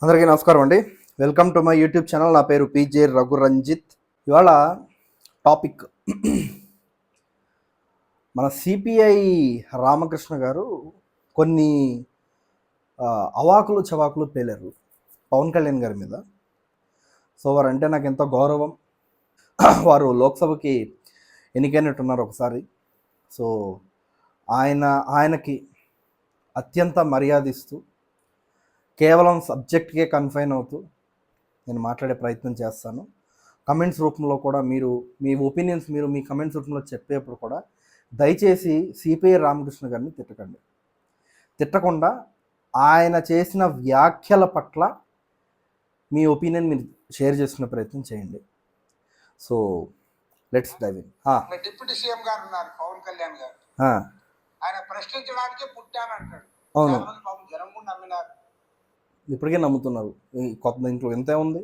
అందరికీ నమస్కారం అండి. Welcome to my YouTube channel. నా పేరు పీజే రఘురంజిత్. ఇవాళ టాపిక్ మన సిపిఐ రామకృష్ణ గారు కొన్ని అవాకులు చవాకులు పేలారు పవన్ కళ్యాణ్ గారి మీద. సో వారంటే నాకు ఎంతో గౌరవం. వారు లోక్సభకి ఎన్నికైనట్టున్నారు ఒకసారి. సో ఆయనకి అత్యంత మర్యాదిస్తూ కేవలం సబ్జెక్ట్కే కన్ఫైన్ అవుతూ నేను మాట్లాడే ప్రయత్నం చేస్తాను. కమెంట్స్ రూపంలో కూడా మీరు మీ ఒపీనియన్స్ మీ కమెంట్స్ రూపంలో చెప్పేప్పుడు కూడా దయచేసి సిపిఐ రామకృష్ణ గారిని తిట్టకండి. తిట్టకుండా ఆయన చేసిన వ్యాఖ్యల పట్ల మీ ఒపీనియన్ మీరు షేర్ చేసుకునే ప్రయత్నం చేయండి. So let's dive in. Deputy CM garu ఉన్నారు పవన్ కళ్యాణ్ గారు, ఆయన ప్రశ్నించడానికే పుట్టానంటాడు. అవును, జనం కూడా నమ్మినారు, ఇప్పటికే నమ్ముతున్నారు. కొత్త ఇంట్లో ఎంత ఉంది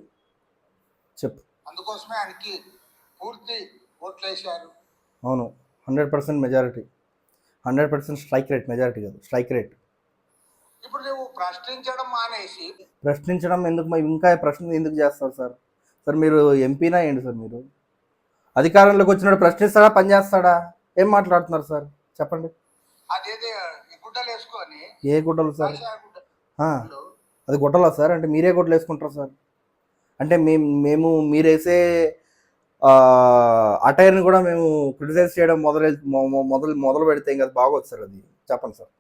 చెప్పు. అందుకోసమే ఆయనకి పూర్తి ఓట్లు వేశారు. అవును, 100% మెజారిటీ, 100% స్ట్రైక్ రేట్. మెజారిటీ కాదు, స్ట్రైక్ రేట్. ఇప్పుడు నువ్వు ప్రశ్నించడం మానేసి ప్రశ్నించడం ఎందుకు? ఇంకా ప్రశ్న ఎందుకు చేస్తారు సార్? సార్ మీరు ఎంపీనా ఏంటి సార్? మీరు అధికారంలోకి వచ్చినప్పుడు ప్రశ్నిస్తాడా, పని చేస్తాడా? ఏం మాట్లాడుతున్నారు సార్ చెప్పండి. అదేదే గుడ్డలు వేసుకొని. ఏ గుడ్డలు సార్? అది గుడ్డలా సార్? అంటే మీరే గుడ్డలు వేసుకుంటారు సార్? అంటే మేము మీరేసే అటైర్ని కూడా మేము క్రిటిసైజ్ చేయడం మొదలు పెడితే ఇంకా బాగోదు సార్. అది చెప్పండి సార్.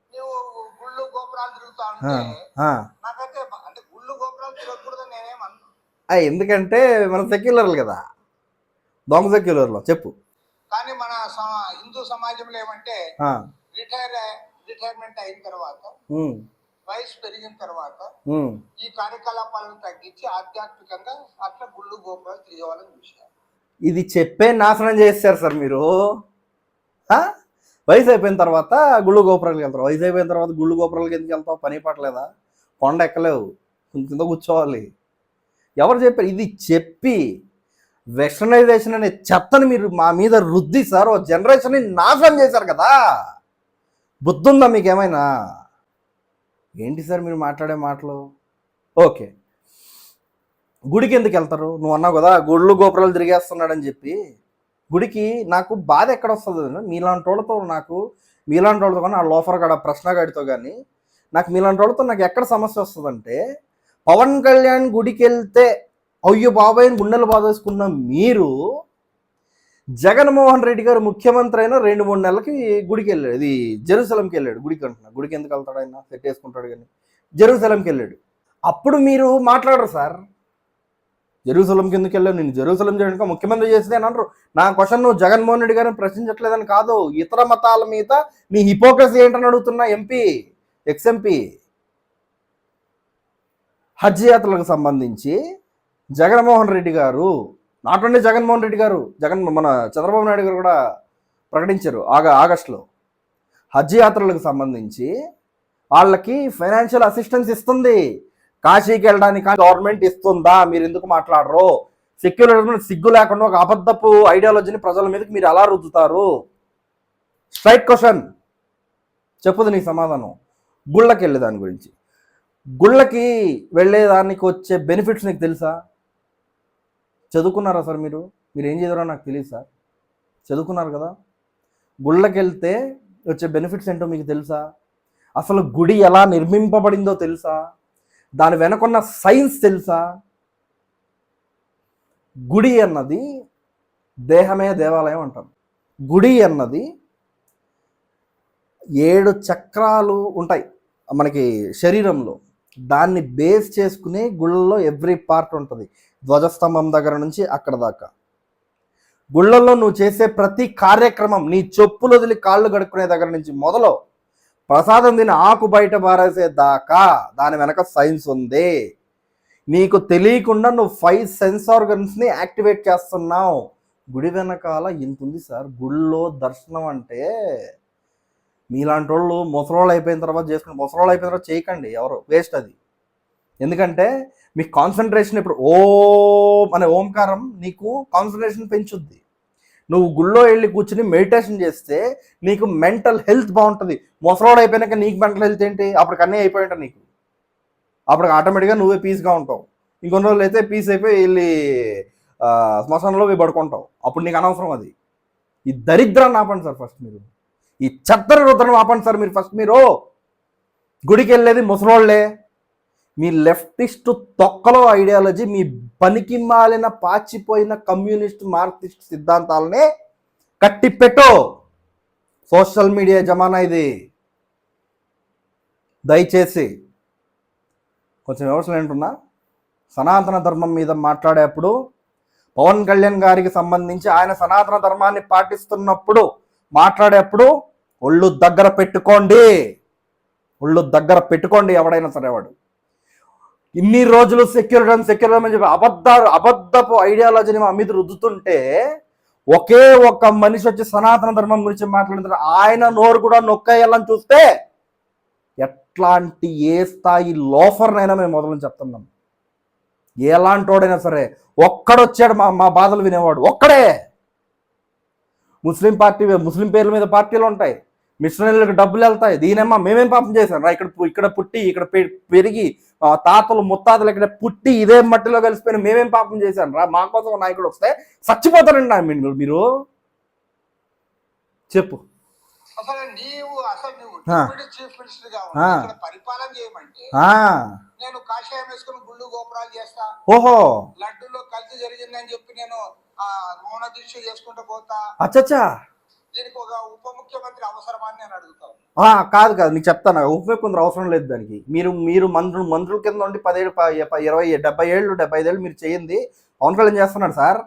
గుళ్ళు గోపురాలు తిరుగుతా ఉంటే నాకైతే అంటే గుళ్ళు గోపురాలు తిరగకూడదని నేనేమన్నా. ఎందుకంటే మన సెక్యులర్లు కదా, దొంగ సెక్యులర్లో చెప్పు. కానీ మన హిందూ సమాజంలో ఏమంటే రిటైర్మెంట్ అయిన తర్వాత, వయసు పెరిగిన తర్వాత ఈ కార్యకలాపాలను తగ్గించి ఆధ్యాత్మికంగా అట్లా గుళ్ళు గోపురాలు తిరగవాలని చూశారు. ఇది చెప్పే నాశనం చేస్తారు సార్ మీరు. వయసు అయిపోయిన తర్వాత గుళ్ళు గోపురాలకి వెళ్తారు. వయసు అయిపోయిన తర్వాత గుళ్ళు గోపురాలకి ఎందుకు వెళ్తావు? పని పట్టలేదా? కొండ ఎక్కలేవు, కింద కూర్చోవాలి. ఎవరు చెప్పారు? ఇది చెప్పి వెస్టర్నైజేషన్ అనే చెత్తని మీరు మా మీద రుద్ది సార్ ఓ జనరేషన్ని నాశనం చేశారు కదా. బుద్ధుందా మీకేమైనా? ఏంటి సార్ మీరు మాట్లాడే మాటలు? ఓకే, గుడికి ఎందుకు వెళ్తారు? నువ్వు అన్నావు కదా గుళ్ళు గోపురాలు తిరిగేస్తున్నాడని చెప్పి. గుడికి నాకు బాధ ఎక్కడ వస్తుంది? మీలాంటి వాళ్ళతో కానీ ఆ లోఫర్ గడ ప్రశ్నగాడితో కానీ మీలాంటి వాళ్ళతో నాకు ఎక్కడ సమస్య వస్తుందంటే, పవన్ కళ్యాణ్ గుడికి వెళ్తే అయ్యో బాబాయ్ గుండెలు బాధేసుకున్న మీరు, జగన్మోహన్ రెడ్డి గారు ముఖ్యమంత్రి అయిన 2-3 నెలలకి గుడికి వెళ్ళాడు. ఇది జెరూసలంకి వెళ్ళాడు. గుడికి అంటున్నా, గుడికి ఎందుకు వెళ్తాడు? ఆయన సెట్ వేసుకుంటాడు కానీ జెరూసలంకి వెళ్ళాడు. అప్పుడు మీరు మాట్లాడరు సార్. జెరూసలంకి ఎందుకు వెళ్ళావు? నేను జెరూసలం చేయడానికి ముఖ్యమంత్రి చేసింది అని అంటారు. నా క్వశ్చన్ నువ్వు జగన్మోహన్ రెడ్డి గారిని ప్రశ్నించట్లేదని కాదు, ఇతర మతాల మీద నీ హిపోక్రసీ ఏంటని అడుగుతున్నా. ఎక్స్-ఎంపీ హజ్ యాత్రలకు సంబంధించి జగన్మోహన్ రెడ్డి గారు, నాట్ ఓన్లీ జగన్మోహన్ రెడ్డి గారు, మన చంద్రబాబు నాయుడు గారు కూడా ప్రకటించారు ఆగస్టులో. హజ్ యాత్రలకు సంబంధించి వాళ్ళకి ఫైనాన్షియల్ అసిస్టెన్స్ ఇస్తుంది. కాశీకి వెళ్ళడానికి గవర్నమెంట్ ఇస్తుందా? మీరు ఎందుకు మాట్లాడరు? సెక్యులరిజం సిగ్గు లేకుండా ఒక అబద్ధపు ఐడియాలజీని ప్రజల మీదకి మీరు ఎలా రుద్దుతారు? స్ట్రైట్ క్వశ్చన్, చెప్పుది నీ సమాధానం. గుళ్ళకి వెళ్ళే దాని గురించి, గుళ్ళకి వెళ్ళేదానికి వచ్చే బెనిఫిట్స్ నీకు తెలుసా? చదువుకున్నారా సార్? మీరు ఏం చదివారో నాకు తెలియదు సార్. చదువుకున్నారు కదా. గుళ్ళకి వెళ్తే వచ్చే బెనిఫిట్స్ ఏంటో మీకు తెలుసా? అసలు గుడి ఎలా నిర్మింపబడిందో తెలుసా? దాని వెనకున్న సైన్స్ తెలుసా? గుడి అన్నది దేహమే దేవాలయం అంటాం. గుడి అన్నది 7 చక్రాలు ఉంటాయి మనకి శరీరంలో. దాన్ని బేస్ చేసుకునే గుళ్ళలో ఎవ్రీ పార్ట్ ఉంటుంది, ధ్వజస్తంభం దగ్గర నుంచి అక్కడ దాకా. గుళ్ళల్లో నువ్వు చేసే ప్రతి కార్యక్రమం, నీ చెప్పులు వదిలి కాళ్ళు కడుక్కునే దగ్గర నుంచి మొదలు ప్రసాదం తిని ఆకు బయట పారేసే దాకా దాని వెనక సైన్స్ ఉంది. నీకు తెలియకుండా నువ్వు 5 సెన్స్ ఆర్గన్స్ని యాక్టివేట్ చేస్తున్నావు. గుడి వెనకాల ఇంత ఉంది సార్. గుళ్ళో దర్శనం అంటే మీలాంటి వాళ్ళు ముసలోళ్ళు అయిపోయిన తర్వాత చేసుకుని, ముసలోళ్ళు అయిపోయిన తర్వాత చేయకండి, ఎవరు వేస్ట్ అది. ఎందుకంటే మీకు కాన్సన్ట్రేషన్, ఇప్పుడు ఓం అనే ఓంకారం నీకు కాన్సన్ట్రేషన్ పెంచుద్ది. నువ్వు గుళ్ళో వెళ్ళి కూర్చుని మెడిటేషన్ చేస్తే నీకు మెంటల్ హెల్త్ బాగుంటుంది. ముసలోడు అయిపోయినాక నీకు మెంటల్ హెల్త్ ఏంటి? అప్పటికి అన్నీ అయిపోయి ఉంటాయి నీకు. అప్పుడు ఆటోమేటిక్గా నువ్వే పీస్గా ఉంటావు. ఇంకొన్ని రోజులు అయితే పీస్ అయిపోయి వెళ్ళి శ్మశానంలో పోయి పడుకుంటావు. అప్పుడు నీకు అనవసరం అది. ఈ దరిద్రాన్ని ఆపండి సార్ ఫస్ట్ మీరు. ఈ చెత్త రుద్రం ఆపండి సార్ మీరు ఫస్ట్. మీరు గుడికి వెళ్ళేది ముసలోళ్లే. మీ లెఫ్టిస్ట్ తొక్కలో ఐడియాలజీ, మీ పనికి మాలిన పాచిపోయిన కమ్యూనిస్ట్ మార్క్సిస్ట్ సిద్ధాంతాలనే కట్టిపెట్టు. సోషల్ మీడియా జమానా ఇది. దయచేసి కొంచెం వ్యవస్థలు ఏంటున్నా, సనాతన ధర్మం మీద మాట్లాడేప్పుడు పవన్ కళ్యాణ్ గారికి సంబంధించి ఆయన సనాతన ధర్మాన్ని పాటిస్తున్నప్పుడు మాట్లాడేప్పుడు ఒళ్ళు దగ్గర పెట్టుకోండి. ఒళ్ళు దగ్గర పెట్టుకోండి ఎవడైనా సరే వాడు. ఇన్ని రోజులు సెక్యులర్ అని చెప్పి అబద్ధపు ఐడియాలజీని మా మీద రుద్దుతుంటే ఒకే ఒక్క మనిషి వచ్చి సనాతన ధర్మం గురించి మాట్లాడుతున్నారు. ఆయన నోరు కూడా నొక్కేయాలని చూస్తే ఎట్లాంటి ఏ స్థాయి లోఫర్నైనా మేము మొదలని చెప్తున్నాం. ఎలాంటోడైనా సరే ఒక్కడొచ్చాడు మా బాధలు వినేవాడు ఒక్కడే. ముస్లిం పేర్ల మీద పార్టీలు ఉంటాయి, మిషనరీలకు డబ్బులు వెళ్తాయి. దీనేమ్మా మేమేం పాపం చేశాం రా, ఇక్కడ పుట్టి ఇక్కడ పెరిగి తాతలు ముత్తాతలు ఇక్కడ పుట్టి ఇదే మట్టిలో కలిసిపోయిన మేమేం పాపం చేశాను రా, మా కోసం నాయకుడు వస్తే చచ్చిపోతారండి మీరు. చెప్పు. అసలు నువ్వు చీఫ్ మినిస్టర్ గా పరిపాలన చేయమంటే నేను కాషాయం వేసుకుని గుళ్ళు గోపురాలు చేస్తా, ఓహో లడ్డూలో కలిసి జరిగిందని చెప్పి నేను మౌన దీక్ష చేసుకుంటూ పోతా. అచ్చా, దీనికి ఒక ఉప ముఖ్యమంత్రి అవసరమని నేను అడుగుతాను. కాదు నీకు చెప్తాను, ఉప ముఖ్యమంత్రి అవసరం లేదు దానికి. మీరు మంత్రుల కింద ఉండి 17, 20, 70 ఏళ్ళు 75 ఏళ్ళు మీరు చేయండి. పవన్ కళ్యాణ్ చేస్తున్నాడు సార్.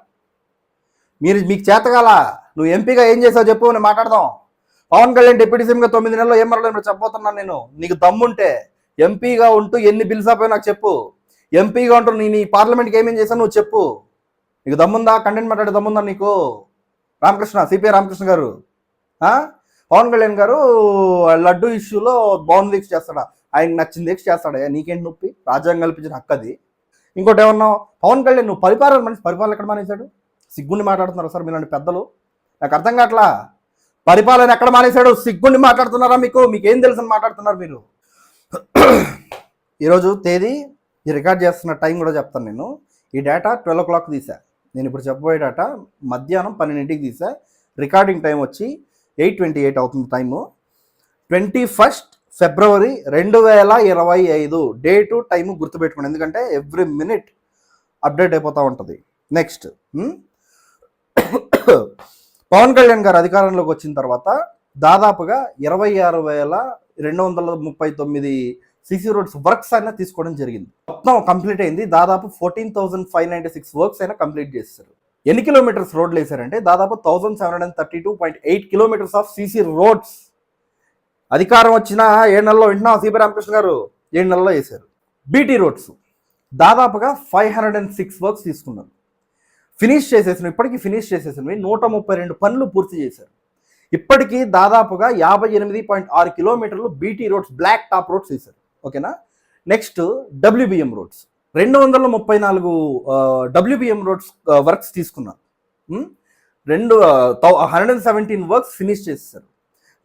మీకు చేతగాల. నువ్వు ఎంపీగా ఏం చేసావు చెప్పు, నేను మాట్లాడదాం. పవన్ కళ్యాణ్ డిప్యూటీ సీఎంగా 9 నెలల్లో ఏం మరలేదు చెప్పబోతున్నాను నేను. నీకు దమ్ముంటే ఎంపీగా ఉంటూ ఎన్ని బిల్స్ అయిపోయి నాకు చెప్పు. ఎంపీగా ఉంటూ నీ పార్లమెంట్కి ఏమేం చేశావు నువ్వు చెప్పు. నీకు దమ్ముందా? కంటెంట్ మాట్లాడే దమ్ముందా నీకు? సిపిఐ రామకృష్ణ గారు, పవన్ కళ్యాణ్ గారు లడ్డు ఇష్యూలో బౌన్ దీక్ష చేస్తాడా? ఆయనకు నచ్చిన దీక్ష చేస్తాడా? నీకేంటి నొప్పి? రాజ్యాంగం కల్పించిన హక్కు అది. ఇంకోటి ఏమన్నావు, పవన్ కళ్యాణ్ నువ్వు పరిపాలన ఎక్కడ మానేశాడు? సిగ్గుండి మాట్లాడుతున్నారు సార్ మీలాంటి పెద్దలు. నాకు అర్థం కావట్లా. పరిపాలన ఎక్కడ మానేశాడు? సిగ్గుండి మాట్లాడుతున్నారా? మీకేం తెలుసని మాట్లాడుతున్నారు మీరు. ఈరోజు తేదీ, ఈ రికార్డ్ చేస్తున్న టైం కూడా చెప్తాను నేను. ఈ డేటా 12 o'clock తీసా. నేను ఇప్పుడు చెప్పబోయే డేటా మధ్యాహ్నం 12 తీసా. రికార్డింగ్ టైం వచ్చి 8:28 అవుతుంది టైము. 21 February 2025 డేటు టైము గుర్తుపెట్టుకోండి, ఎందుకంటే ఎవ్రీ మినిట్ అప్డేట్ అయిపోతూ ఉంటుంది. నెక్స్ట్, పవన్ కళ్యాణ్ గారు అధికారంలోకి వచ్చిన తర్వాత దాదాపుగా 26,239 సిసి రోడ్స్ వర్క్స్ అయినా తీసుకోవడం జరిగింది. మొత్తం కంప్లీట్ అయింది. దాదాపు 14,596 వర్క్స్ అయినా కంప్లీట్ చేస్తారు. ఎన్ని కిలోమీటర్స్ రోడ్లు వేశారంటే దాదాపు 1,732.8 kilometers ఆఫ్ సిసి రోడ్స్. అధికారం వచ్చిన 7 నెలల్లో వింటున్నా సిపి రామకృష్ణ గారు 7 నెలల్లో వేశారు. బీటీ రోడ్స్ దాదాపుగా 506 వర్క్స్ తీసుకున్నారు. ఫినిష్ చేసేసిన, ఇప్పటికీ ఫినిష్ చేసేసినవి 132 పనులు పూర్తి చేశారు. ఇప్పటికీ దాదాపుగా 58.6 kilometers BT roads, black top roads వేశారు. ఓకేనా. Next, WBM roads 234 WBM roads works తీసుకున్నారు. 117 వర్క్స్ ఫినిష్ చేశారు.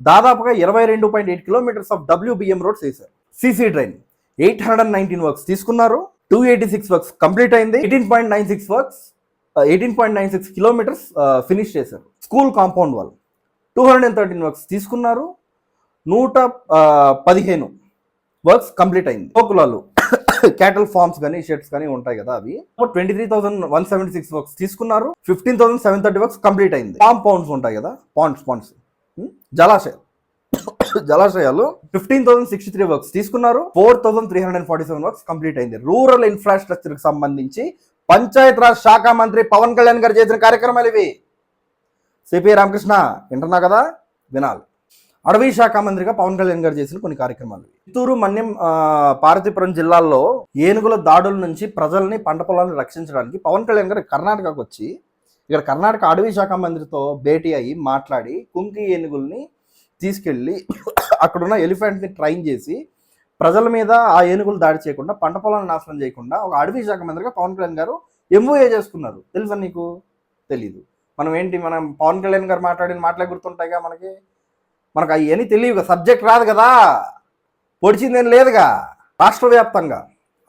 దాదాపుగా 22.8 kilometers ఆఫ్ WBM రోడ్స్ వేశారు. సిసి డ్రైన్ 819 వర్క్స్ తీసుకున్నారు. 286 వర్క్స్ కంప్లీట్ అయింది. 18.96 kilometers ఫినిష్ చేశారు. స్కూల్ కాంపౌండ్ వాల్ 213 వర్క్స్ తీసుకున్నారు. 115 వర్క్స్ కంప్లీట్ అయింది. గోకులాలు క్యాటల్ ఫార్మ్స్ కానీ షెడ్స్ కానీ ఉంటాయి కదా, అవి 23,176 వర్క్స్ తీసుకున్నారు. 15,730 వర్క్స్ కంప్లీట్ అయింది. కాంపౌండ్స్ ఉంటాయి కదా, పాండ్స్ జలాశయాలు 15,063 వర్క్స్ తీసుకున్నారు. 4,347 వర్క్స్ కంప్లీట్ అయింది. రూరల్ ఇన్ఫ్రాస్ట్రక్చర్ కి సంబంధించి పంచాయత్ రాజ్ శాఖ మంత్రి పవన్ కళ్యాణ్ గారు చేసిన కార్యక్రమాలు ఇవి. సిపి రామకృష్ణ వింటున్నా కదా, వినాలి. అడవి శాఖ మంత్రిగా పవన్ కళ్యాణ్ గారు చేసిన కొన్ని కార్యక్రమాలు. చిత్తూరు, మన్యం, పార్వతీపురం జిల్లాల్లో ఏనుగుల దాడుల నుంచి ప్రజల్ని, పంట పొలాలను రక్షించడానికి పవన్ కళ్యాణ్ గారు కర్ణాటకకు వచ్చి ఇక్కడ కర్ణాటక అడవి శాఖ మంత్రితో భేటీ అయ్యి మాట్లాడి కుంకి ఏనుగుల్ని తీసుకెళ్ళి అక్కడున్న ఎలిఫెంట్ని ట్రైన్ చేసి ప్రజల మీద ఆ ఏనుగులు దాడి చేయకుండా, పంట పొలాలను నాశనం చేయకుండా ఒక అడవి శాఖ మంత్రిగా పవన్ కళ్యాణ్ గారు MOA చేసుకున్నారు. తెలుసా నీకు? తెలీదు. మనం పవన్ కళ్యాణ్ గారు మాట్లాడిన మాటలే గుర్తుంటాయిగా మనకు అవన్నీ తెలియవుగా, సబ్జెక్ట్ రాదు కదా, పొడిచిందేం లేదుగా. రాష్ట్ర వ్యాప్తంగా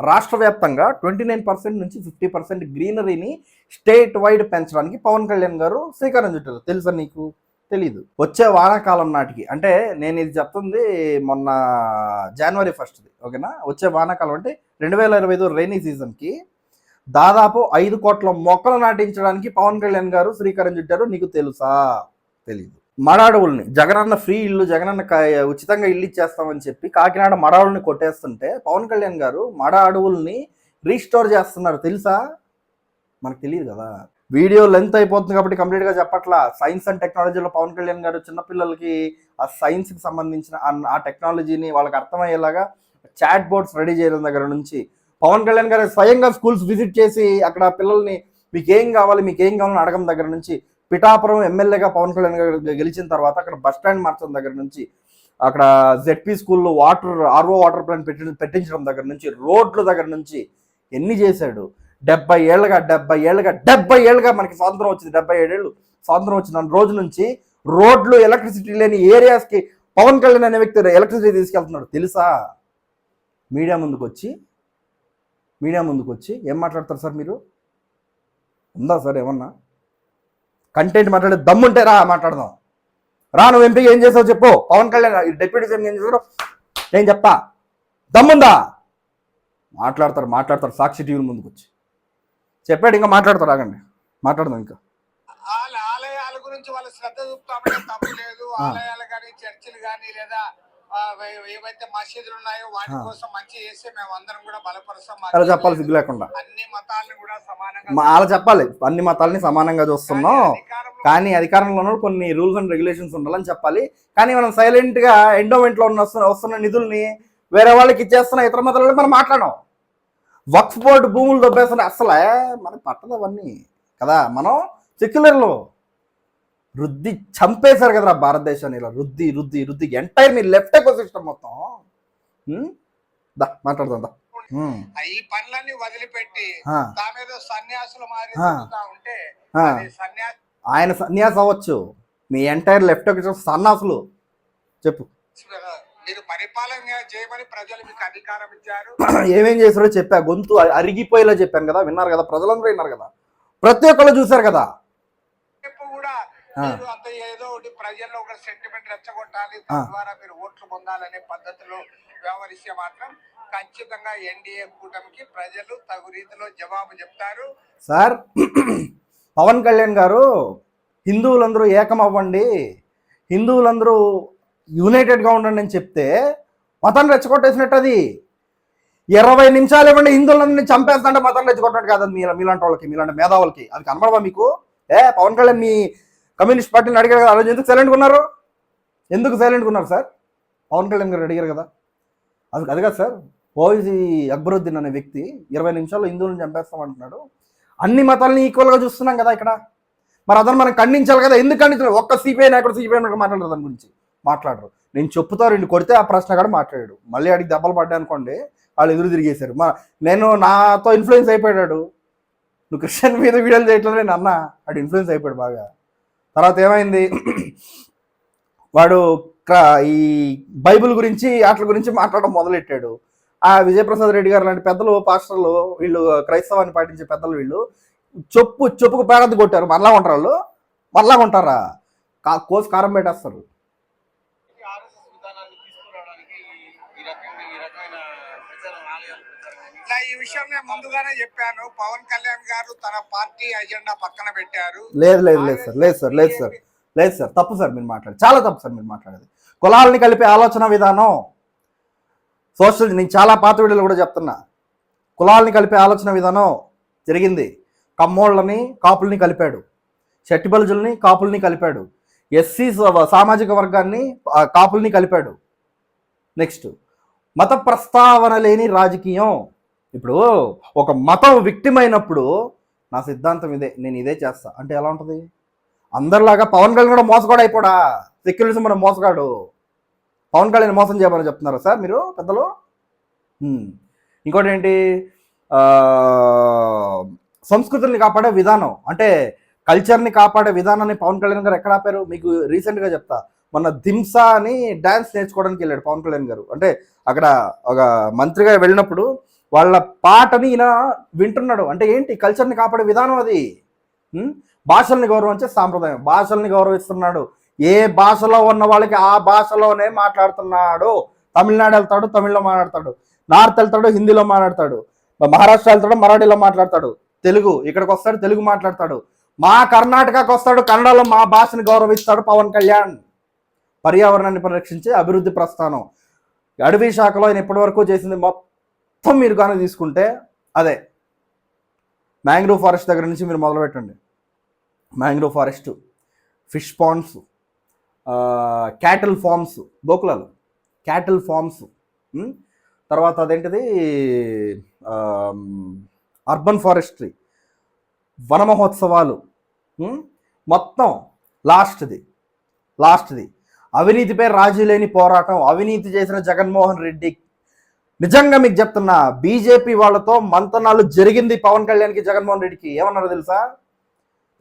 రాష్ట్ర వ్యాప్తంగా 29% నుంచి 50% గ్రీనరీని స్టేట్ వైడ్ పెంచడానికి పవన్ కళ్యాణ్ గారు శ్రీకారం చుట్టారు. తెలుసా నీకు? తెలీదు. వచ్చే వానాకాలం నాటికి, అంటే నేను ఇది చెప్తుంది మొన్న January 1 ఓకేనా. వచ్చే వానాకాలం అంటే 2025 రైనీ సీజన్కి దాదాపు 5 కోట్ల మొక్కలు నాటించడానికి పవన్ కళ్యాణ్ గారు శ్రీకారం చుట్టారు. నీకు తెలుసా? తెలీదు. మడాడవుల్ని జగనన్న ఫ్రీ ఇల్లు, జగనన్న ఉచితంగా ఇల్లు ఇచ్చేస్తామని చెప్పి కాకినాడ మడాడుల్ని కొట్టేస్తుంటే పవన్ కళ్యాణ్ గారు మడ అడవుల్ని రీస్టోర్ చేస్తున్నారు. తెలుసా? మనకు తెలియదు కదా. వీడియో లెంత్ అయిపోతుంది కాబట్టి కంప్లీట్గా చెప్పట్లా. సైన్స్ అండ్ టెక్నాలజీలో పవన్ కళ్యాణ్ గారు చిన్నపిల్లలకి ఆ సైన్స్కి సంబంధించిన ఆ టెక్నాలజీని వాళ్ళకి అర్థమయ్యేలాగా చాట్ బోర్డ్స్ రెడీ చేయడం దగ్గర నుంచి పవన్ కళ్యాణ్ గారు స్వయంగా స్కూల్స్ విజిట్ చేసి అక్కడ పిల్లల్ని మీకేం కావాలని అడగడం దగ్గర నుంచి, పిఠాపురం ఎమ్మెల్యేగా పవన్ కళ్యాణ్ గారు గెలిచిన తర్వాత అక్కడ బస్ స్టాండ్ మార్చడం దగ్గర నుంచి, అక్కడ జెడ్పీ స్కూల్లో ఆర్ఓ వాటర్ ప్లాంట్ పెట్టించడం దగ్గర నుంచి, రోడ్ల దగ్గర నుంచి ఎన్ని చేశాడు. 70 ఏళ్ళుగా మనకి స్వాతంత్రం వచ్చింది. 77 ఏళ్ళు స్వాతంత్రం వచ్చిన రోజు నుంచి రోడ్లు, ఎలక్ట్రిసిటీ లేని ఏరియాస్కి పవన్ కళ్యాణ్ అనే వ్యక్తి ఎలక్ట్రిసిటీ తీసుకెళ్తున్నాడు. తెలుసా? మీడియా ముందుకు వచ్చి ఏం మాట్లాడతారు సార్ మీరు? ఉందా సార్ ఏమన్నా కంటెంట్ మాట్లాడే దమ్ముంటే రా మాట్లాడదాం. రా, నువ్వు ఎంపీ ఏం చేసావు చెప్పు. పవన్ కళ్యాణ్ డిప్యూటీ సీఎం ఏం చేశారో నేను చెప్తా. దమ్ముందా? మాట్లాడతారు సాక్షి టీవీ ముందుకు వచ్చి చెప్పాడు. ఇంకా మాట్లాడతారు, ఆగండి మాట్లాడదాం. ఇంకా ఆలయాల గురించి వాళ్ళ శ్రద్ధ చూపుతామంటే తప్పు లేదు. ఆలయాలు కానీ చర్చిలు కానీ లేదా ఏవైతే మసీదులు ఉన్నాయో వాటి కోసం మంచి చేస్తే మేము అందరం కూడా బలపరుస్తాం. అలా చెప్పాలి సిగ్గు లేకుండా. అన్ని మతాలను కూడా సమానంగా అలా చెప్పాలి. అన్ని మతాలని సమానంగా చూస్తున్నాం, కానీ అధికారంలో కొన్ని రూల్స్ అండ్ రెగ్యులేషన్స్ ఉండాలని చెప్పాలి. కానీ మనం సైలెంట్గా ఎండోమెంట్లో వస్తున్న నిధుల్ని వేరే వాళ్ళకి ఇచ్చేస్తున్న ఇతర మతాలలో మనం మాట్లాడాం. వక్ఫ్ బోర్డు భూములు దొబ్బేస్తున్న అసలే మనకి పట్టదు అవన్నీ కదా. మనం సెక్యులర్లో రుద్ది చంపేశారు కదరా భారతదేశాన్ని. ఇలా రుద్ది ఎంటైర్ మీ లెఫ్ట్ ఎకో సిస్టమ్ మొత్తం. మాట్లాడదా ఈ పనులన్నీ వదిలిపెట్టి సన్యాసులు ఉంటే ఆయన సన్యాసి అవ్వచ్చు, మీ ఎంటైర్ లెఫ్ట్ ఎకో సన్నాసులు. చెప్పు, మీరు పరిపాలన చేయమని ప్రజలు మీకు అధికారం ఇచ్చారు. ఏమేం చేశారో చెప్పా. గొంతు అరిగిపోయేలా చెప్పాను కదా. విన్నారు కదా, ప్రజలందరూ విన్నారు కదా, ప్రతి ఒక్కళ్ళు చూశారు కదా. కూడా అంత ఏదో ఒకటి ప్రజల్లో ఒక సెంటిమెంట్ రెచ్చగొట్టాలి, తద్వారా మీరు ఓట్లు పొందాలనే పద్ధతిలో వ్యవహరిస్తే మాత్రం ఖచ్చితంగా ఎన్డీఏ కూటమికి ప్రజలు తగు రీతిలో జవాబు చెప్తారు. సార్, పవన్ కళ్యాణ్ గారు హిందువులందరూ ఏకం అవ్వండి, హిందువులందరూ యునైటెడ్గా ఉండండి అని చెప్తే మతాన్ని రెచ్చగొట్టేసినట్టు. అది 20 నిమిషాలు ఇవ్వండి, హిందువులందరినీ చంపేస్తుంటే మతాన్ని రెచ్చగొట్టినట్టు కాదు. మీలాంటి వాళ్ళకి, మీలాంటి మేధావులకి అది కనబడవా మీకు? పవన్ కళ్యాణ్ మీ కమ్యూనిస్ట్ పార్టీని అడిగారు కదా, ఆ రోజు ఎందుకు సైలెంట్గా ఉన్నారు సార్? పవన్ కళ్యాణ్ గారు అడిగారు కదా. అది కాదు సార్, ఓవైసీ అక్బరుద్దీన్ అనే వ్యక్తి 20 నిమిషాల్లో హిందువులను చంపేస్తామంటున్నాడు. అన్ని మతాలని ఈక్వల్గా చూస్తున్నాం కదా ఇక్కడ. మరి అతను మనం ఖండించాలి కదా. ఎందుకు ఖండించాలి? ఒక్క సిపిఐ నాయకుడు మాట్లాడరు, దాని గురించి మాట్లాడరు. నేను చెప్తా 2 కొడితే ఆ ప్రశ్న కూడా మాట్లాడాడు. మళ్ళీ అడిగి దెబ్బలు పడ్డాయి అనుకోండి, వాళ్ళు ఎదురు తిరిగేశారు. నాతో ఇన్ఫ్లుయెన్స్ అయిపోయాడు. నువ్వు క్రిస్టియన్ మీద వీడియోలు చేయట్లేదు నేను అన్నా, వాడు ఇన్ఫ్లుయెన్స్ అయిపోయాడు బాగా. తర్వాత ఏమైంది, వాడు ఈ బైబిల్ గురించి వాటి గురించి మాట్లాడడం మొదలెట్టాడు. ఆ విజయప్రసాద్ రెడ్డి గారు లాంటి పెద్దలు, పాస్టర్లు, వీళ్ళు క్రైస్తవాన్ని పాటించే పెద్దలు, వీళ్ళు చెప్పుకు పేరద్దు కొట్టారు. మరలా ఉంటారా? కోసి కారం పెట్టేస్తారు. ఈ విషయం నేను ముందుగానే చెప్పాను. పవన్ కళ్యాణ్ గారు తన పార్టీ అజెండా పక్కన పెట్టారు. లేదు సార్, తప్పు సార్ మీరు మాట్లాడేది, చాలా తప్పు సార్ మీరు మాట్లాడేది. కులాలని కలిపే ఆలోచన విధానం సోషల్, నేను చాలా పాత వీడియోలు కూడా చెప్తున్నా. కులాలని కలిపే ఆలోచన విధానం జరిగింది. కమ్మోళ్ళని కాపుల్ని కలిపాడు, షట్టిబల్జుల్ని కాపుల్ని కలిపాడు, ఎస్సీ సామాజిక వర్గాన్ని కాపుల్ని కలిపాడు. నెక్స్ట్, మత ప్రస్తావన లేని రాజకీయం. ఇప్పుడు ఒక మతం విక్టిమ్ అయినప్పుడు నా సిద్ధాంతం ఇదే, నేను ఇదే చేస్తా అంటే ఎలా ఉంటుంది? అందరిలాగా పవన్ కళ్యాణ్ కూడా మోసగాడు అయిపోడా? సెక్యులరిజం మనం మోసగాడు. పవన్ కళ్యాణ్ మోసం చేయమని చెప్తున్నారా సార్ మీరు పెద్దలు? ఇంకోటి ఏంటి, సంస్కృతిని కాపాడే విధానం, అంటే కల్చర్ని కాపాడే విధానాన్ని పవన్ కళ్యాణ్ గారు ఎక్కడ ఆపారు? మీకు రీసెంట్గా చెప్తా. మొన్న దింసా అని డ్యాన్స్ నేర్చుకోవడానికి వెళ్ళాడు పవన్ కళ్యాణ్ గారు. అంటే అక్కడ ఒక మంత్రిగా వెళ్ళినప్పుడు వాళ్ళ పాటని ఈయన వింటున్నాడు. అంటే ఏంటి? కల్చర్ని కాపాడే విధానం అది. భాషల్ని గౌరవించే సాంప్రదాయం. భాషల్ని గౌరవిస్తున్నాడు. ఏ భాషలో ఉన్న వాళ్ళకి ఆ భాషలోనే మాట్లాడుతున్నాడు. తమిళనాడు వెళ్తాడు, తమిళ్లో మాట్లాడతాడు. నార్త్ వెళ్తాడు, హిందీలో మాట్లాడతాడు. మహారాష్ట్ర వెళ్తాడు, మరాఠీలో మాట్లాడతాడు. తెలుగు ఇక్కడికి వస్తాడు, తెలుగు మాట్లాడతాడు. మా కర్ణాటకకు వస్తాడు, కన్నడలో మా భాషని గౌరవిస్తాడు పవన్ కళ్యాణ్. పర్యావరణాన్ని పరిరక్షించే అభివృద్ధి ప్రస్థానం. అడవి శాఖలో ఆయన ఇప్పటి వరకు చేసింది మొత్తం మీరు కానీ తీసుకుంటే అదే. మ్యాంగ్రోవ్ ఫారెస్ట్ దగ్గర నుంచి మీరు మొదలు పెట్టండి. Mangrove forest, fish ponds, cattle farms, గోకులాలు క్యాటిల్ ఫార్మ్స్, తర్వాత అదేంటిది అర్బన్ ఫారెస్ట్రీ, వన మహోత్సవాలు, మొత్తం లాస్ట్ది అవినీతిపై రాజీ లేని పోరాటం. అవినీతి చేసిన జగన్మోహన్ రెడ్డి, నిజంగా మీకు చెప్తున్నా, బీజేపీ వాళ్ళతో మంతనాలు జరిగింది పవన్ కళ్యాణ్కి, జగన్మోహన్ రెడ్డికి. ఏమన్నారో తెలుసా?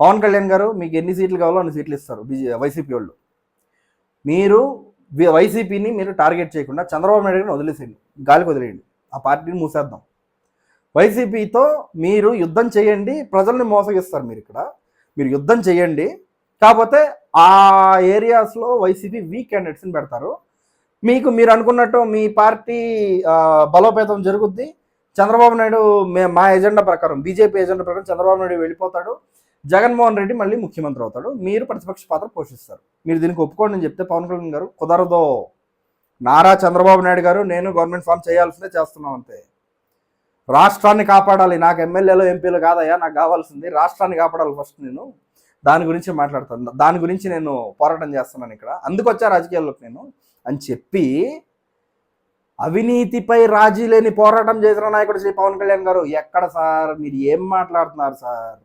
పవన్ కళ్యాణ్ గారు మీకు ఎన్ని సీట్లు కావాలో అన్ని సీట్లు ఇస్తారు వైసీపీ వాళ్ళు. మీరు వైసీపీని మీరు టార్గెట్ చేయకుండా చంద్రబాబు నాయుడు గారిని వదిలేసేయండి, గాలికి వదిలేయండి, ఆ పార్టీని మూసేద్దాం. వైసీపీతో మీరు యుద్ధం చేయండి, ప్రజల్ని మోసగిస్తారు మీరు యుద్ధం చేయండి. కాకపోతే ఆ ఏరియాస్లో వైసీపీ వీక్ క్యాండిడేట్స్ని పెడతారు. మీరు అనుకున్నట్టు మీ పార్టీ బలోపేతం జరుగుద్ది. చంద్రబాబు నాయుడు మా ఎజెండా ప్రకారం, బీజేపీ ఎజెండా ప్రకారం చంద్రబాబు నాయుడు వెళ్ళిపోతాడు, జగన్మోహన్ రెడ్డి మళ్ళీ ముఖ్యమంత్రి అవుతాడు, మీరు ప్రతిపక్ష పాత్ర పోషిస్తారు. మీరు దీనికి ఒప్పుకోండి అని చెప్తే పవన్ కళ్యాణ్ గారు కుదరదో, నారా చంద్రబాబు నాయుడు గారు నేను గవర్నమెంట్ ఫామ్ చేయాల్సిందే, చేస్తున్నాం అంతే. రాష్ట్రాన్ని కాపాడాలి, నాకు ఎమ్మెల్యేలు ఎంపీలు కాదయ్యా, నాకు కావాల్సింది రాష్ట్రాన్ని కాపాడాలి ఫస్ట్. నేను దాని గురించి మాట్లాడతాను, దాని గురించి నేను పోరాటం చేస్తున్నాను ఇక్కడ, అందుకు వచ్చా రాజకీయాల్లోకి నేను అని చెప్పి అవినీతిపై రాజీ లేని పోరాటం చేసిన నాయకుడు శ్రీ పవన్ కళ్యాణ్ గారు. ఎక్కడ సార్ మీరు ఏం మాట్లాడుతున్నారు సార్?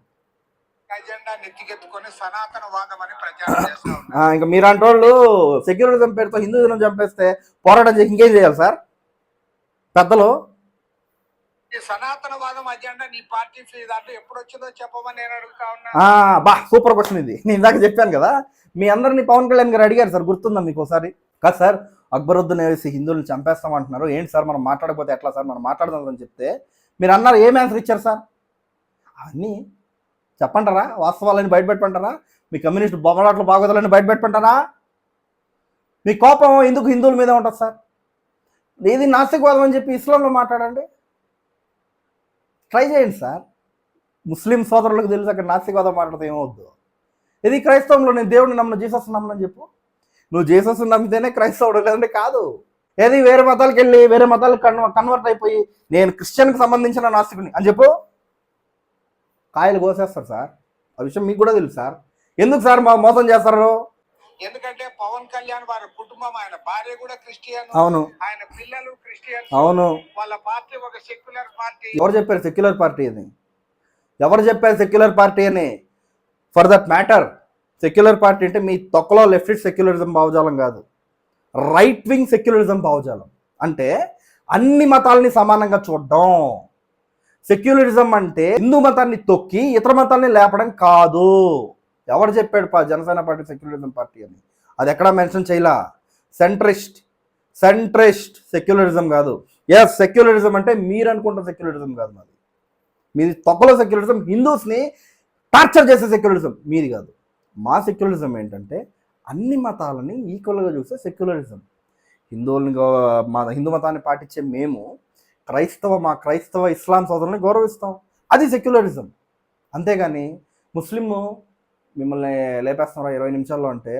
ఇంకా మీరు అంటోళ్ళు సెక్యులరిజం పేరుతో హిందూజం చంపేస్తే పోరాటం చేసి ఇంకేం చేయాలి సార్ పెద్దలు? సనాతనవాదం అజెండా నీ పార్టీ దాంట్లో ఎప్పుడు వచ్చిందో చెప్పమని నేను అడుగుతా ఉన్నా. సూపర్ క్వశ్చన్ ఇది. నేను ఇందాక చెప్పాను కదా, మీ అందరినీ పవన్ కళ్యాణ్ గారు అడిగారు సార్, గుర్తుందా మీకు ఒకసారి? కాదు సార్, అక్బరుద్దీన్ వేసి హిందువులను చంపేస్తామంటున్నారు, ఏంటి సార్ మనం మాట్లాడకపోతే ఎట్లా సార్, మనం మాట్లాడదామని చెప్తే మీరు అన్నారు, ఏం ఆన్సర్ ఇచ్చారు సార్? అవన్నీ చెప్పంటారా? వాస్తవాలని బయటపెట్టమంటారా? మీ కమ్యూనిస్ట్ బొమ్మలాట్లు బాగోదాలని బయటపెట్టమంటారా? మీ కోపం ఎందుకు హిందువుల మీద ఉంటుంది సార్? ఇది నాస్తికవాదం అని చెప్పి ఇస్లాంలో మాట్లాడండి, ట్రై చేయండి సార్. ముస్లిం సోదరులకు తెలుసు అక్కడ నాస్తికవాదం మాట్లాడితే ఏమవుద్దు. ఇది క్రైస్తవంలో నేను దేవుడిని నమ్మను, జీసస్ నమ్మనని చెప్పు. నువ్వు జీసస్ నమ్మితేనే క్రైస్తవుడు, లేదంటే కాదు. ఏది వేరే మతాలకు వెళ్ళి వేరే మతాలకు కన్వర్ట్ అయిపోయి నేను క్రిస్టియన్కి సంబంధించిన నాస్తికుని అని చెప్పు, కాయలు కోసేస్తారు సార్. ఆ విషయం మీకు కూడా తెలుసు సార్. ఎందుకు సార్ మోసం చేస్తారు? ఎందుకంటే పవన్ కళ్యాణ్ వారి కుటుంబం, ఆయన భార్య కూడా క్రిస్టియన్, అవును, ఆయన పిల్లలు క్రిస్టియన్, అవును. వాళ్ళ పార్టీ ఒక సెక్యులర్ పార్టీ. ఎవరు చెప్పారు సెక్యులర్ పార్టీ అని? ఎవరు చెప్పారు సెక్యులర్ పార్టీ అని? For that matter, secular party అంటే మీ తొక్కలో లెఫ్ట్ సెక్యులరిజం భావజాలం కాదు, రైట్ వింగ్ సెక్యులరిజం భావజాలం. అంటే అన్ని మతాలని సమానంగా చూడడం. సెక్యులరిజం అంటే హిందూ మతాన్ని తొక్కి ఇతర మతాల్ని లేపడం కాదు. ఎవరు చెప్పాడు జనసేన పార్టీ సెక్యులరిజం పార్టీ అని? అది ఎక్కడా మెన్షన్ చేయలా. సెంట్రిస్ట్ సెక్యులరిజం కాదు. ఎస్, సెక్యులరిజం అంటే మీరు అనుకుంటున్న సెక్యులరిజం కాదు మాది. మీది తొక్కలో సెక్యులరిజం, హిందూస్ని టార్చర్ చేసే సెక్యులరిజం మీది కాదు. మా సెక్యులరిజం ఏంటంటే అన్ని మతాలని ఈక్వల్గా చూసే సెక్యులరిజం. హిందూ మతాన్ని పాటించే మేము మా క్రైస్తవ ఇస్లాం సోదరుల్ని గౌరవిస్తాం. అది సెక్యులరిజం. అంతేగాని ముస్లిము మిమ్మల్ని లేపేస్తున్నారా 20 నిమిషాల్లో అంటే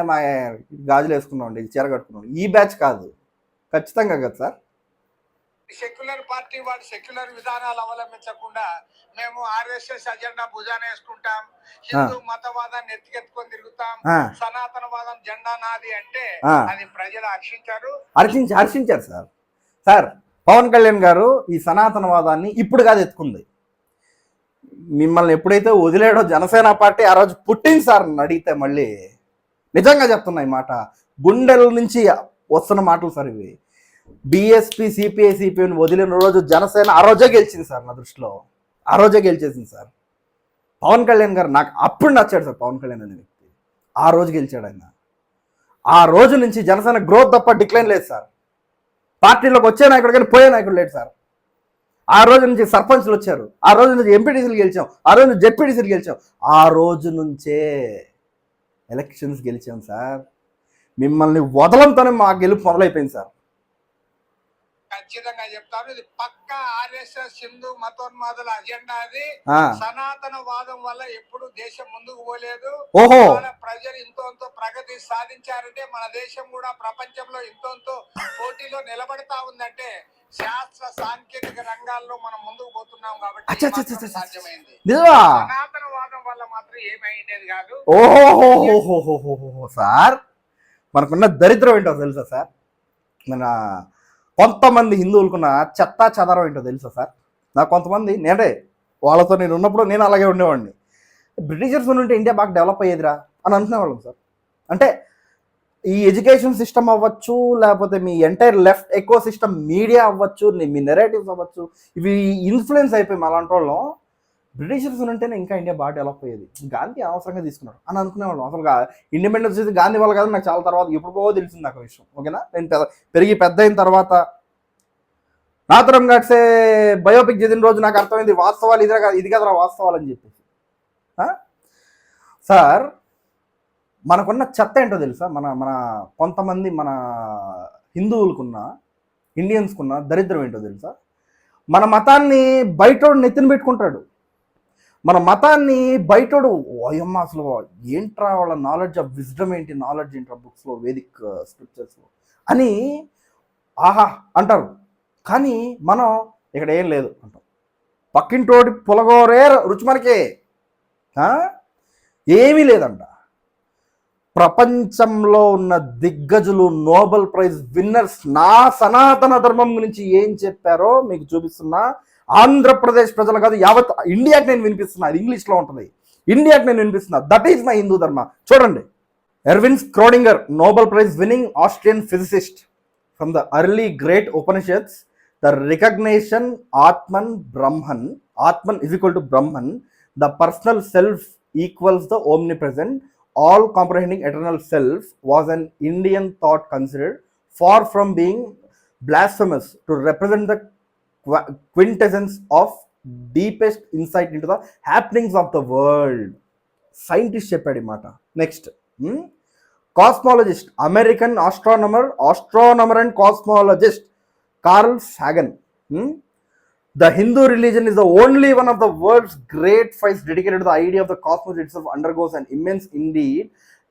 మా గాజులు వేసుకున్నామండి, చీర కట్టుకున్నాం, ఈ బ్యాచ్ కాదు. ఖచ్చితంగా కదా సార్. సెక్యులర్ పార్టీ వాడు సెక్యులర్ విధానాలు అవలంబించకుండా మేము ఆర్ఎస్ఎస్ అజెండా భుజాన వేసుకుంటాం, హిందూ మతవాదాన్ని ఎత్తికెత్తుకొని తిరుగుతాం, సనాతనవాదం జెండా నాది అంటే అది ప్రజలు హర్షించారు సార్. పవన్ కళ్యాణ్ గారు ఈ సనాతనవాదాన్ని ఇప్పుడు కాదు ఎత్తుకుంది. మిమ్మల్ని ఎప్పుడైతే వదిలేడో జనసేన పార్టీ ఆ రోజు పుట్టింది సార్ అని అడిగితే, మళ్ళీ నిజంగా చెప్తున్నా ఈ మాట, గుండెల నుంచి వస్తున్న మాటలు సార్ ఇవి. బీఎస్పీ సిపిఐ సిపిఐని వదిలిన రోజు జనసేన ఆ రోజే గెలిచింది సార్. నా దృష్టిలో ఆ రోజే గెలిచేసింది సార్. పవన్ కళ్యాణ్ గారు నాకు అప్పుడు నచ్చాడు సార్. పవన్ కళ్యాణ్ అనే వ్యక్తి ఆ రోజు గెలిచాడు ఆయన. ఆ రోజు నుంచి జనసేన గ్రోత్ తప్ప డిక్లైన్ లేదు సార్. పార్టీలోకి వచ్చే నాయకుడు కానీ పోయే నాయకుడు లేడు సార్. ఆ రోజు నుంచి సర్పంచ్లు వచ్చారు, ఆ రోజు నుంచి ఎంపీటీసీలు గెలిచాం, ఆ రోజు నుంచి జెడ్పీటీసీలు గెలిచాం, ఆ రోజు నుంచే ఎలక్షన్స్ గెలిచాం సార్. మిమ్మల్ని వదలంతోనే మా గెలుపు మొదలైపోయింది సార్. ఖచ్చితంగా చెప్తాను, ఇది పక్కా ఆర్ఎస్ఎస్ హిందూ మతోన్మాదుల అజెండా. అది సనాతన వాదం వల్ల ఎప్పుడు దేశం ముందుకు పోలేదు. ఓహో, ప్రజలు ఇంతో ప్రగతి సాధించారంటే మన దేశం కూడా ప్రపంచంలో ఇంతో పోటీలో నిలబడతా ఉందంటే శాస్త్ర సాంకేతిక రంగాల్లో మనం ముందుకు పోతున్నాం కాబట్టి సాధ్యమైంది. సనాతన వాదం వల్ల మాత్రం ఏమైండేది కాదు. ఓహో సార్, మనకున్న దరిద్రం ఏంటో తెలుసా సార్? మన కొంతమంది హిందువులకున్న చెత్తా చెదరం ఏంటో తెలుసా సార్? నాకు కొంతమంది, నేనే వాళ్ళతో నేను ఉన్నప్పుడు నేను అలాగే ఉండేవాడిని. బ్రిటిషర్స్ ఉంటే ఇండియా బాగా డెవలప్ అయ్యేదిరా అని అనుకునేవాళ్ళం సార్. అంటే ఈ ఎడ్యుకేషన్ సిస్టమ్ అవ్వచ్చు, లేకపోతే మీ entire left eco system, media అవ్వచ్చు, మీ నెరేటివ్స్ అవ్వచ్చు, ఇవి ఇన్ఫ్లుయెన్స్ అయిపోయి అలాంటి వాళ్ళం బ్రిటిషర్స్ ఉంటేనే ఇంకా ఇండియా బాగా డెవలప్ అయ్యేది, గాంధీ అవసరంగా తీసుకున్నాడు అని అనుకునేవాళ్ళం. అసలుగా ఇండిపెండెన్స్ చేసి గాంధీ వాళ్ళు కాదు, నాకు చాలా తర్వాత ఎప్పుడుకో తెలిసింది నాకు విషయం. ఓకేనా, నేను పెరిగి పెద్ద అయిన తర్వాత నాథురామ్ గాడ్సే బయోపిక్ చదివిన రోజు నాకు అర్థమైంది వాస్తవాలు ఇది కదరా వాస్తవాలు అని చెప్పేసి. సార్, మనకున్న చెత్త ఏంటో తెలుసా? మన కొంతమంది మన హిందువులకున్న, ఇండియన్స్కున్న దరిద్రం ఏంటో తెలుసా? మన మతాన్ని బయటోడు నెత్తిన పెట్టుకుంటాడు, మన మతాన్ని బయటోడు ఓయమ్మ అసలు ఏంట్రా వాళ్ళ నాలెడ్జ్ ఆఫ్ విజ్డమ్ ఏంటి, నాలెడ్జ్ ఏంట్రా బుక్స్లో, వేదిక్ స్క్రిప్చర్స్లో అని ఆహా అంటారు. కానీ మనం ఇక్కడ ఏం లేదు అంటాం. పక్కింటోడి పులగోరే రుచి మనకే, ఏమీ లేదంట. ప్రపంచంలో ఉన్న దిగ్గజులు, నోబెల్ ప్రైజ్ విన్నర్స్ నా సనాతన ధర్మం గురించి ఏం చెప్పారో మీకు చూపిస్తున్నా. ఆంధ్రప్రదేశ్ ప్రజలు కాదు, యావత్ ఇండియాకి నేను వినిపిస్తున్నా. అది ఇంగ్లీష్లో ఉంటుంది, ఇండియాకి నేను వినిపిస్తున్నా. That is my Hindu dharma. చూడండి, Erwin Schrodinger, Nobel prize winning Austrian physicist. From the early great Upanishads the recognition Atman Brahman, Atman is equal to Brahman, the personal self equals the omnipresent, all comprehending eternal self was an Indian thought considered far from being blasphemous to represent the quintessence of deepest insight into the happenings of the world. Scientist చెప్పాడు మాట. Next, cosmologist, American astronomer and cosmologist Carl Sagan. The Hindu religion is the only one of the world's great fights dedicated to the idea of the cosmos itself undergoes an immense, indeed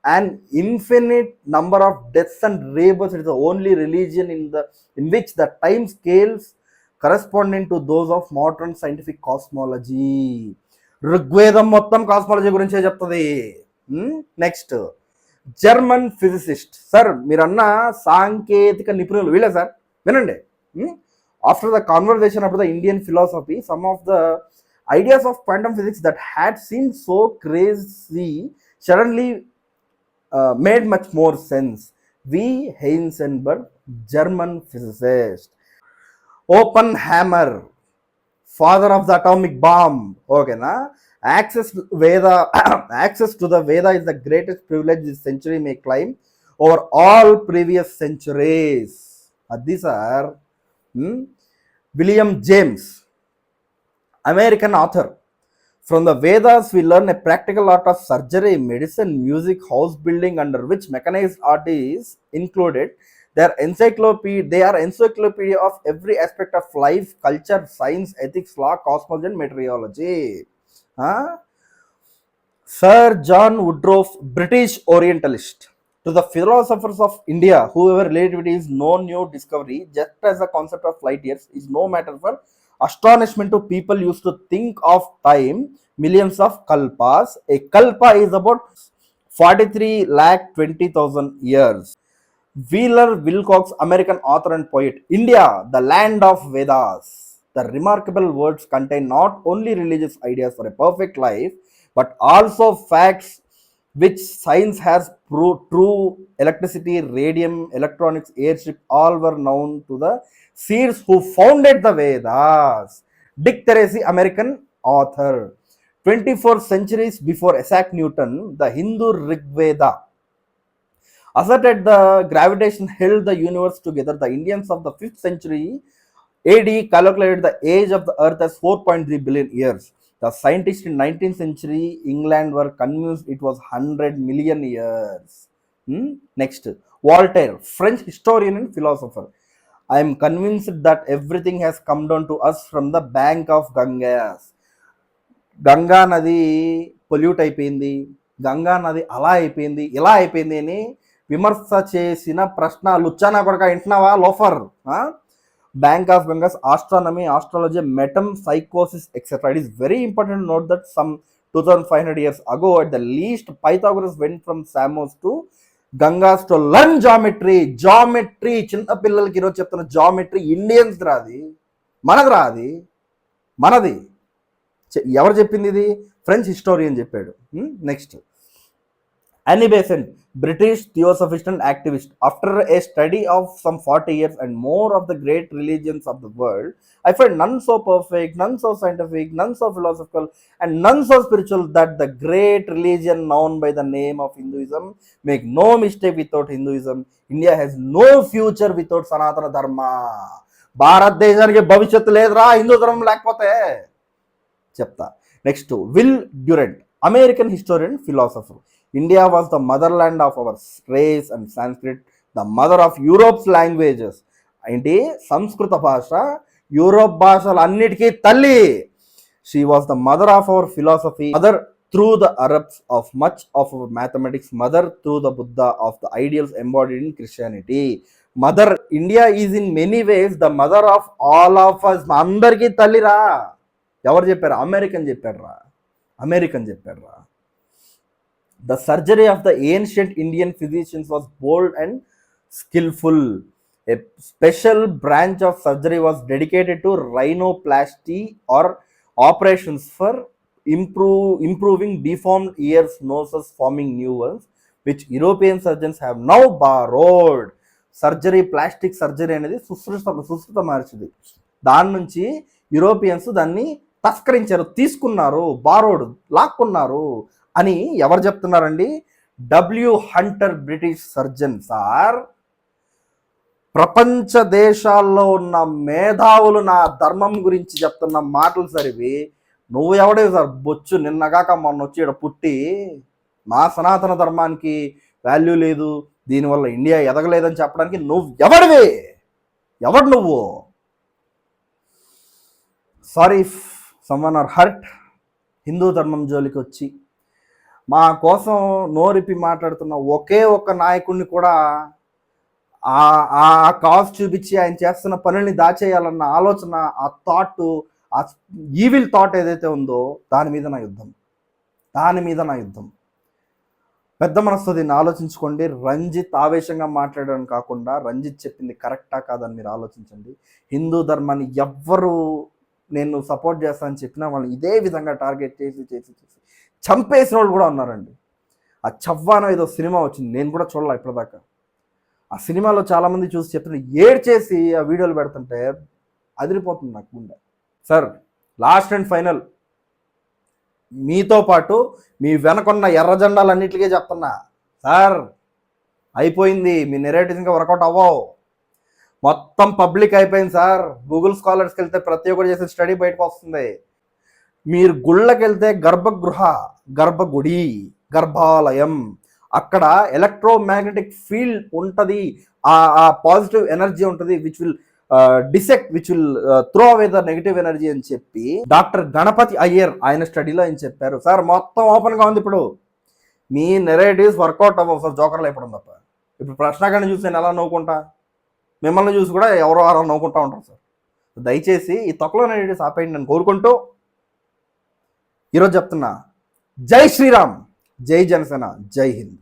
an infinite number of deaths and rebirths. It is the only religion in which the time scales corresponding to those of modern scientific cosmology. ఋగ్వేదం మొత్తం cosmology గురించే చెప్తుంది. Next, German physicist. Sir, మీరన్న సాంకేతిక నిపుణులు వీళ్ళే sir, వినండి. After the conversation about the Indian philosophy, some of the ideas of quantum physics that had seemed so crazy suddenly made much more sense. V. Heisenberg, German physicist. Oppenheimer, father of the atomic bomb. Okay, na? Access to the Veda is the greatest privilege this century may claim over all previous centuries. These are William James, American author. From the Vedas we learn a practical art of surgery, medicine, music, house building, under which mechanized art is included. They are encyclopedia of every aspect of life, culture, science, ethics, law, cosmology and meteorology. Sir John Woodroffe, British Orientalist. To the philosophers of India, whoever relativity is no new discovery, just as the concept of light years is no matter for astonishment to people used to think of time millions of kalpas. A kalpa is about 43,20,000 years. Wheeler Wilcox, American author and poet. India, the land of Vedas. The remarkable words contain not only religious ideas for a perfect life, but also facts which science has proved true. Electricity, radium, electronics, airship, all were known to the seers who founded the Vedas. Dick Tracy, American author. 24 centuries before Isaac Newton, the Hindu Rig Veda asserted the gravitation held the universe together. The Indians of the 5th century AD calculated the age of the earth as 4.3 billion years. The scientists in 19th century England were convinced it was 100 million years. Next, Voltaire, French historian and philosopher. I am convinced that everything has come down to us from the bank of Ganges. Ganga నది pollute అయిపోయింది, గంగా నది అలా అయిపోయింది, ఇలా అయిపోయింది అని విమర్శ చేసిన ప్రశ్న. లుచ్చానా కొడక వింటున్నావా loafer? Bank of Gangas, astronomy, astrology, metempsychosis etcetera. It is very important note that some 2500 years ago at the least Pythagoras went from Samos to Gangas to learn geometry. చిన్న పిల్లలకి ఈరోజు చెప్తున్న జామెట్రీ ఇండియన్స్ రాది, మనది. ఎవరు చెప్పింది ఇది? French historian చెప్పాడు. Next, Annie Besant, British theosophist and activist. After a study of some 40 years and more of the great religions of the world, I find none so perfect, none so scientific, none so philosophical, and none so spiritual that the great religion known by the name of Hinduism. Make no mistake, without Hinduism, India has no future without Sanatana Dharma. భారతదేశానికి భవిష్యత్తు లేదురా హిందూ ధర్మం లేకపోతే. చెప్తా. Next, will Durand, American historian, philosopher. India was the motherland of our race and Sanskrit, the mother of Europe's languages. అంటే సంస్కృత భాష Europe భాషలు అన్నిటికీ తల్లి. She was the mother of our philosophy, mother through the Arabs of much of our mathematics, mother through the Buddha of the ideals embodied in Christianity. Mother, India is in many ways the mother of all of us. అందరికీ తల్లిరా. ఎవరు చెప్పారు? American చెప్పారా. The surgery of the ancient Indian physicians was bold and skillful. A special branch of surgery was dedicated to rhinoplasty or operations for improving deformed ears, noses, forming new ones, which European surgeons have now borrowed. Surgery, plastic surgery అనేది సుశ్రుత మహర్షిది. దాని నుంచి Europeans దాన్ని తస్కరించారు, తీసుకున్నారు, borrowed, లాక్కున్నారు అని ఎవరు చెప్తున్నారండి? W. Hunter, British surgeon. Sir, ప్రపంచ దేశాల్లో ఉన్న మేధావులు నా ధర్మం గురించి చెప్తున్న మాటలు సరివి నువ్వు ఎవడే సార్? బొచ్చు నిన్నగాక మొన్న వచ్చి ఇక్కడ పుట్టి మా సనాతన ధర్మానికి వాల్యూ లేదు, దీనివల్ల ఇండియా ఎదగలేదని చెప్పడానికి నువ్వు ఎవడు నువ్వు? Sorry if someone or hurt. Hindu ధర్మం జోలికి వచ్చి మా కోసం నోరిపి మాట్లాడుతున్న ఒకే ఒక్క నాయకుడిని కూడా ఆ కాజ్ చూపించి ఆయన చేస్తున్న పనుల్ని దాచేయాలన్న ఆలోచన, ఆ థాట్, ఆ ఈవిల్ థాట్ ఏదైతే ఉందో దాని మీద నా యుద్ధం. పెద్ద మనసుతో దీన్ని ఆలోచించుకోండి. రంజిత్ ఆవేశంగా మాట్లాడడం కాకుండా రంజిత్ చెప్పింది కరెక్టా కాదని మీరు ఆలోచించండి. హిందూ ధర్మాన్ని ఎవ్వరు నేను సపోర్ట్ చేస్తానని చెప్పినా వాళ్ళని ఇదే విధంగా టార్గెట్ చేసి చంపేసిన వాళ్ళు కూడా ఉన్నారండి. ఆ చవ్వాన ఏదో సినిమా వచ్చింది, నేను కూడా చూడాలి ఇప్పటిదాకా. ఆ సినిమాలో చాలామంది చూసి చెప్తుంటే ఏడ్చేసి ఆ వీడియోలు పెడుతుంటే అదిరిపోతుంది నాకు గుండె. సార్, లాస్ట్ అండ్ ఫైనల్, మీతో పాటు మీ వెనకున్న ఎర్ర జెండాలన్నిటికీ చెప్తున్నా సార్, అయిపోయింది మీ నెరేటివ్స్, ఇంకా వర్కౌట్ అవ్వవు. మొత్తం పబ్లిక్ అయిపోయింది సార్. గూగుల్ స్కాలర్స్కి వెళ్తే ప్రతి ఒక్కరు చేసే స్టడీ బయటకు వస్తుంది. మీరు గుళ్ళకి వెళ్తే గర్భగుడి, గర్భాలయం, అక్కడ ఎలక్ట్రోమాగ్నెటిక్ ఫీల్డ్ ఉంటుంది, ఆ పాజిటివ్ ఎనర్జీ ఉంటుంది, which will throw away the negative energy అని చెప్పి డాక్టర్ గణపతి అయ్యర్ ఆయన స్టడీలో ఆయన చెప్పారు. సార్, మొత్తం ఓపెన్గా ఉంది. ఇప్పుడు మీ నెరేటివ్స్ వర్కౌట్ అవ్వవు సార్, జోకర్లు అయిపోవడం తప్ప. ఇప్పుడు ప్రశ్నగానే చూసి నేను ఎలా నవ్వుకుంటా, మిమ్మల్ని చూసి కూడా ఎవరో అలా నవ్వుకుంటా ఉంటారు సార్. దయచేసి ఈ తొక్కలో నెరేటివ్స్ ఆపేయండి నేను కోరుకుంటూ ఈరోజు చెప్తున్నా, జై శ్రీరామ్, జై జనసేన, జై హింద్.